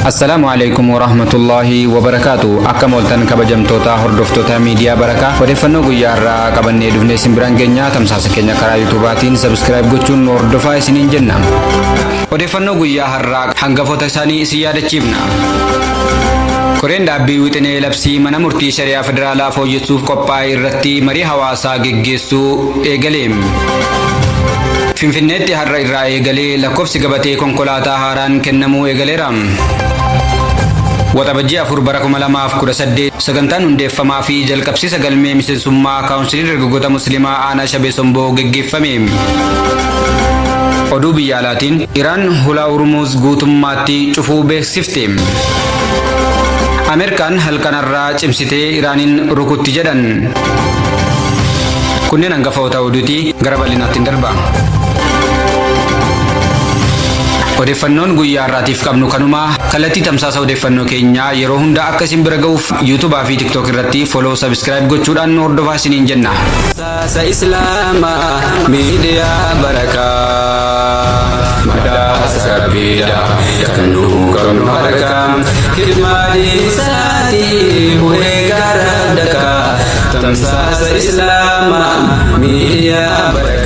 السلام عليكم ورحمة الله وبركاته. أكم ولتن كبجمتوتا هردفتوتا ميديا بركة. ودفنو guyyaarraa qabannee dhufnee simbiraan keenya tamsaasa keenya karaa yuutuubaatiin sabskiraayib gochuun hordofaa isiniin jenna. Odeeffannoo guyyaa har'aa hangafoota isaanii isin yaadachiifna. Koreen dhaabbii wixinee labsii mana murtii shari'aa federaalaa fooyyessuuf qophaa'e irratti marii hawaasaa geggeessuu eegaleem. Finfinneetti har'a irraa eegalee lakkoofsi gabatee konkolaataa haaraan kennamuu eegaleera. Waxabajjii 4 bara 2018 sagantaan hundeeffamaa fi jalqabsiisa galmee miseensummaa kaawunsilii dargaggoota musliimaa aanaa Shabee Somboo geggeeffame. Oduu biyya alaatiin Iraan hulaa Hormuuz guutummaatti cufuu beeksifte. Ameerikaan halkanarraa cimsitee Iraaniin rukutti jedhan. Kunneen hangafoota oduuti gara bal'inaatti darba. Odeeffannoon guyyaa har'aatiif qabnu kanuma. Kallattii tamsaasa odeeffannoo keenyaa yeroo hunda akka isin bira ga'uuf YouTube fi TikTok irratti follow subscribe gochuudhaan hordofaa isiniin jenna. Tamsaasa Islaamaa miidiyaa barakaa madaasa biida kan nu qabnu harkaa hirmaanii isaatii bu'ee gara dakaa tamsaasa Islaamaa miidiyaa barakaa.